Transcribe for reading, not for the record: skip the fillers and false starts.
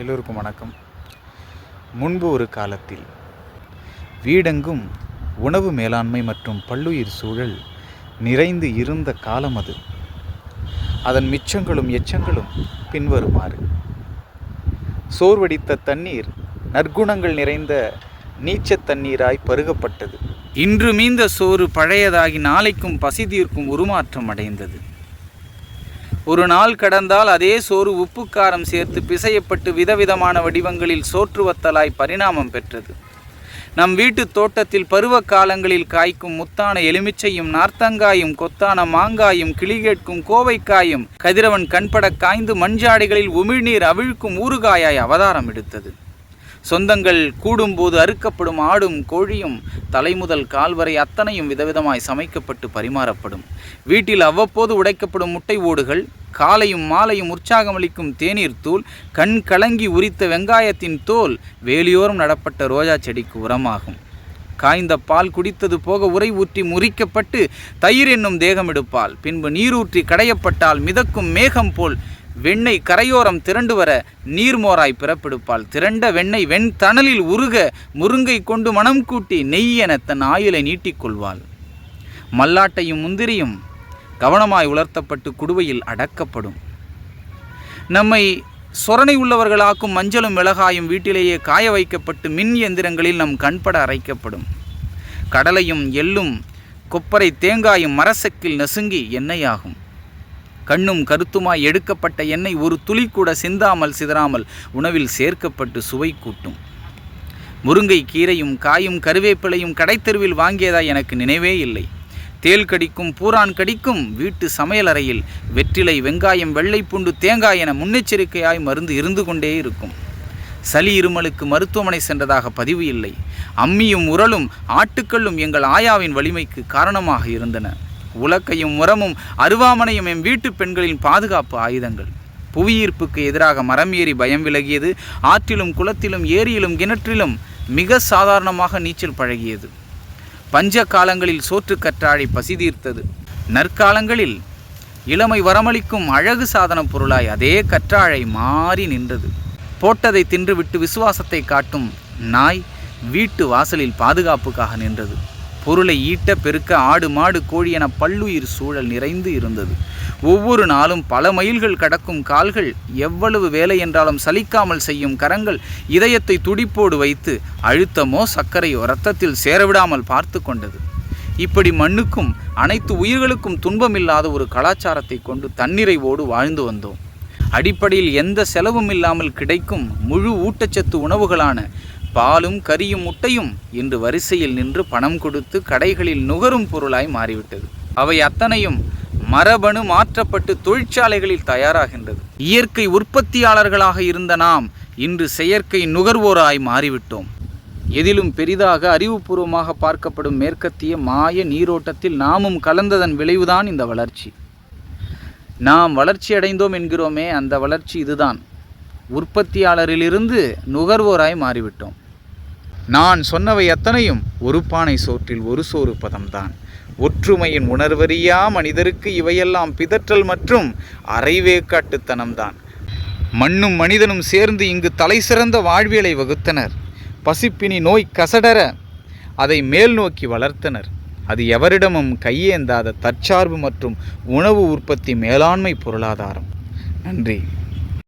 எல்லோருக்கும் வணக்கம். முன்பு ஒரு காலத்தில் வீடெங்கும் உணவு மேலாண்மை மற்றும் பல்லுயிர் சூழல் நிறைந்து இருந்த காலம் அது. அதன் மிச்சங்களும் எச்சங்களும் பின்வருமாறு: சோர்வடித்த தண்ணீர் நற்குணங்கள் நிறைந்த நீச்சத் தண்ணீராய் பருகப்பட்டது. இன்று மீந்த சோறு பழையதாகி நாளைக்கும் பசி தீர்க்கும் உருமாற்றம் அடைந்தது. ஒரு நாள் கடந்தால் அதே சோறு உப்புக்காரம் சேர்த்து பிசையப்பட்டு விதவிதமான வடிவங்களில் சோற்றுவத்தலாய் பரிணாமம் பெற்றது. நம் வீட்டு தோட்டத்தில் பருவ காலங்களில் காய்க்கும் முத்தான எலுமிச்சையும் நார்த்தங்காயும் கொத்தான மாங்காயும் கிளிகேட்கும் கோவைக்காயும் கதிரவன் கண்பட காய்ந்து மண்ஜாடிகளில் உமிழ்நீர் அவிழ்க்கும் ஊறுகாயாய் அவதாரம் எடுத்தது. சொந்தங்கள் கூடும்போது அறுக்கப்படும் ஆடும் கோழியும் தலைமுதல் கால்வரை அத்தனையும் விதவிதமாய் சமைக்கப்பட்டு பரிமாறப்படும். வீட்டில் அவ்வப்போது உடைக்கப்படும் முட்டை ஓடுகள், காலையும் மாலையும் உற்சாகமளிக்கும் தேநீர் தூள், கண் கலங்கி உரித்த வெங்காயத்தின் தோல் வேலியோரம் நடப்பட்ட ரோஜா செடிக்கு உரமாகும். காய்ந்த பால் குடித்தது போக உரை ஊற்றி முறிக்கப்பட்டு தயிர் என்னும் தேகம் எடுப்பால், பின்பு நீரூற்றி கடையப்பட்டால் மிதக்கும் மேகம் போல் வெண்ணெய் கரையோரம் திரண்டு வர நீர்மோராய் பிறப்பெடுப்பால், திரண்ட வெண்ணெய் வெண்தணலில் உருக முருங்கை கொண்டு மனம் கூட்டி நெய் என தன் ஆயுளை நீட்டிக்கொள்வாள். மல்லாட்டையும் முந்திரியும் கவனமாய் உலர்த்தப்பட்டு குடுவையில் அடக்கப்படும். நம்மை சொரணை உள்ளவர்களாக்கும் மஞ்சளும் மிளகாயும் வீட்டிலேயே காய வைக்கப்பட்டு மின் எந்திரங்களில் நம் கண்பட அரைக்கப்படும். கடலையும் எள்ளும் கொப்பரை தேங்காயும் மரசக்கில் நசுங்கி எண்ணெயாகும். கண்ணும் கருத்துமாய் எடுக்கப்பட்ட எண்ணெய் ஒரு துளி கூட சிந்தாமல் சிதறாமல் உணவில் சேர்க்கப்பட்டு சுவை கூட்டும். முருங்கை கீரையும் காயும் கருவேப்பிலையும் கடைத்தெருவில் வாங்கியதாய் எனக்கு நினைவே இல்லை. தேல் கடிக்கும் பூரான் கடிக்கும் வீட்டு சமையலறையில் வெற்றிலை, வெங்காயம், வெள்ளைப்பூண்டு, தேங்காய் என முன்னெச்சரிக்கையாய் மருந்து இருந்து கொண்டே இருக்கும். சளி இருமலுக்கு மருத்துவமனை சென்றதாக பதிவு இல்லை. அம்மியும் உரலும் ஆட்டுக்கல்லும் எங்கள் ஆயாவின் வலிமைக்கு காரணமாக இருந்தன. உலக்கையும் உரமும் அருவாமனையும் எம் வீட்டு பெண்களின் பாதுகாப்பு ஆயுதங்கள். புவியீர்ப்புக்கு எதிராக மரம் ஏறி பயம் விலகியது. ஆற்றிலும் குளத்திலும் ஏரியிலும் கிணற்றிலும் மிக சாதாரணமாக நீச்சல் பழகியது. பஞ்ச காலங்களில் சோற்று கற்றாழை பசி தீர்த்தது. நற்காலங்களில் இளமை வரமளிக்கும் அழகு சாதன பொருளாய் அதே கற்றாழை மாறி நின்றது. போட்டதை தின்றுவிட்டு விசுவாசத்தை காட்டும் நாய் வீட்டு வாசலில் பாதுகாப்புக்காக நின்றது. பொருளை ஈட்ட பெருக்க ஆடு மாடு கோழி என பல்லுயிர் சூழல் நிறைந்து இருந்தது. ஒவ்வொரு நாளும் பல மைல்கள் கடக்கும் கால்கள், எவ்வளவு வேலை என்றாலும் சலிக்காமல் செய்யும் கரங்கள், இதயத்தை துடிப்போடு வைத்து அழுத்தமோ சர்க்கரையோ இரத்தத்தில் சேரவிடாமல் பார்த்து கொண்டது. இப்படி மண்ணுக்கும் அனைத்து உயிர்களுக்கும் துன்பமில்லாத ஒரு கலாச்சாரத்தை கொண்டு தன்னிறைவோடு வாழ்ந்து வந்தோம். அடிப்படையில் எந்த செலவும் இல்லாமல் கிடைக்கும் முழு ஊட்டச்சத்து உணவுகளான பாலும் கறியும் முட்டையும் இன்று வரிசையில் நின்று பணம் கொடுத்து கடைகளில் நுகரும் பொருளாய் மாறிவிட்டது. அவை அத்தனையும் மரபணு மாற்றப்பட்டு தொழிற்சாலைகளில் தயாராகின்றது. இயற்கை உற்பத்தியாளர்களாக இருந்த நாம் இன்று செயற்கை நுகர்வோராய் மாறிவிட்டோம். எதிலும் பெரிதாக அறிவுபூர்வமாக பார்க்கப்படும் மேற்கத்திய மாய நீரோட்டத்தில் நாமும் கலந்ததன் விளைவுதான் இந்த வளர்ச்சி. நாம் வளர்ச்சி அடைந்தோம் என்கிறோமே, அந்த வளர்ச்சி இதுதான். உற்பத்தியாளரிலிருந்து நுகர்வோராய் மாறிவிட்டோம். நான் சொன்னவை அத்தனையும் ஒரு பானை சோற்றில் ஒரு சோறு பதம்தான். ஒற்றுமையின் உணர்வறியா மனிதருக்கு இவையெல்லாம் பிதற்றல் மற்றும் அரைவேக்காட்டுத்தனம்தான். மண்ணும் மனிதனும் சேர்ந்து இங்கு தலை சிறந்த வாழ்வியலை வகுத்தனர். பசிப்பினி நோய் கசடர அதை மேல் நோக்கி வளர்த்தனர். அது எவரிடமும் கையேந்தாத தற்சார்பு மற்றும் உணவு உற்பத்தி மேலாண்மை பொருளாதாரம். நன்றி.